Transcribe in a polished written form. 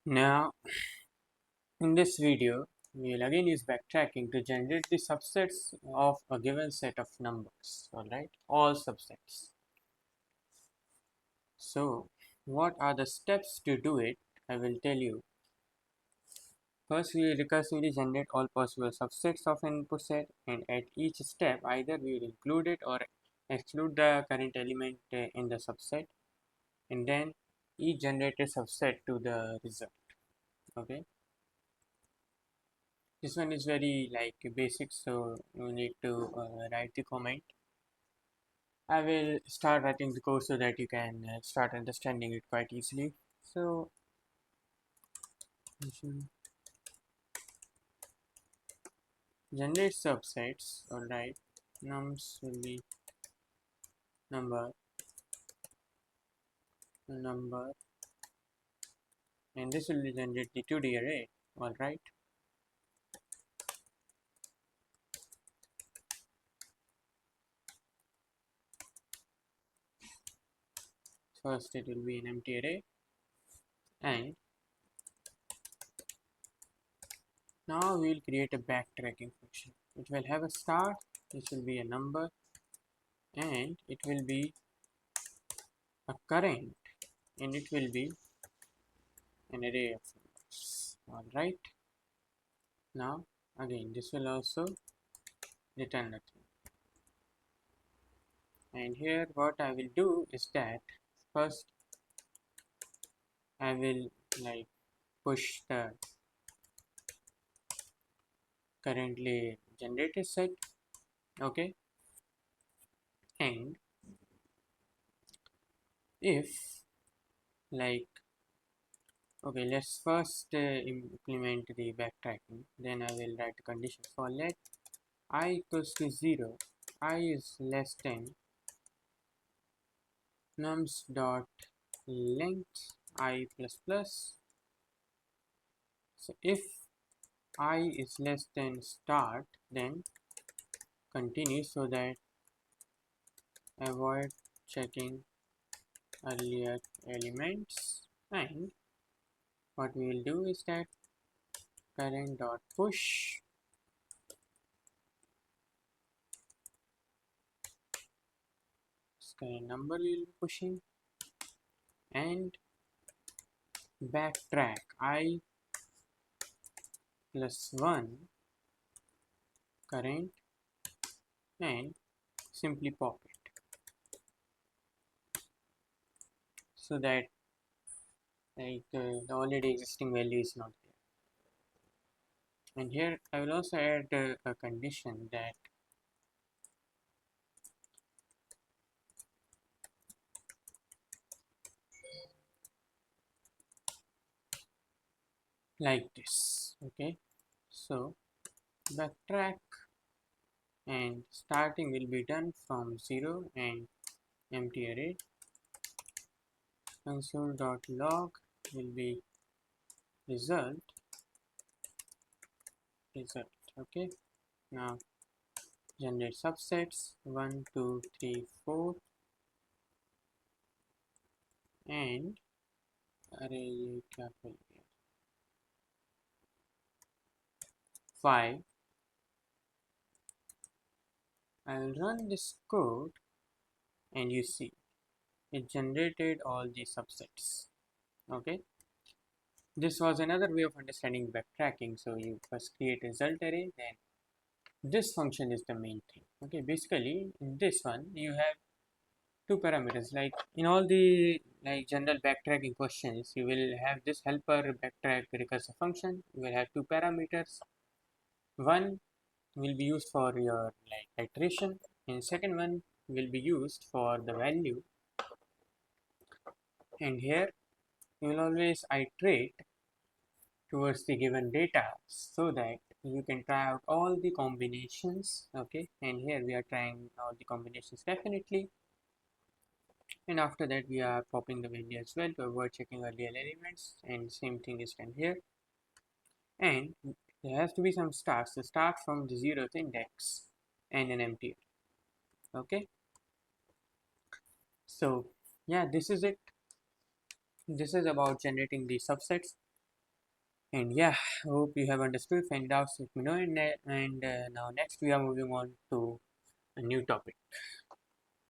Now, in this video, we will again use backtracking to generate the subsets of a given set of numbers, alright, all subsets. So, what are the steps to do it? I will tell you. First, we will recursively generate all possible subsets of an input set, and at each step, either we will include it or exclude the current element in the subset, and then each generated subset to the result. Okay. This one is very like basic, so you need to write the comment. I will start writing the code so that you can start understanding it quite easily. So generate subsets, alright. Nums will be number, and this will generate the 2D array, alright. First it will be an empty array, and now we will create a backtracking function. It will have a start, this will be a number, and it will be a current, and it will be an array of numbers. Alright, now again this will also return nothing. And here what I will do is that first I will like push the currently generated set, okay, and if like okay, let's first implement the backtracking, then I will write a condition for let I equals to 0, I is less than nums dot length I plus plus. So if I is less than start, then continue, so that avoid checking earlier elements. And what we will do is that current dot push current number we will be pushing, and backtrack I plus 1 current, and simply pop it so that like the already existing value is not there. And here I will also add a condition that like this, okay. So backtrack and starting will be done from 0 and empty array, console.log will be result, okay. Now generate subsets 1 2 3 4, and array ये क्या खोल गया 5. I'll run this code and you see it generated all the subsets, okay. This was another way of understanding backtracking. So you first create a result array, then this function is the main thing, okay. Basically in this one you have two parameters. Like in all the like general backtracking questions, you will have this helper backtrack recursive function. You will have two parameters. One will be used for your like iteration, and second one will be used for the value. And here you will always iterate towards the given data so that you can try out all the combinations, okay. And here we are trying all the combinations definitely, and after that we are popping the value as well to avoid checking earlier elements, and same thing is done here. And there has to be some starts to start from the 0th index and an empty, okay. So yeah, this is it. This is about generating the subsets. And yeah, hope you have understood. If any doubts, let me know. And now next we are moving on to a new topic.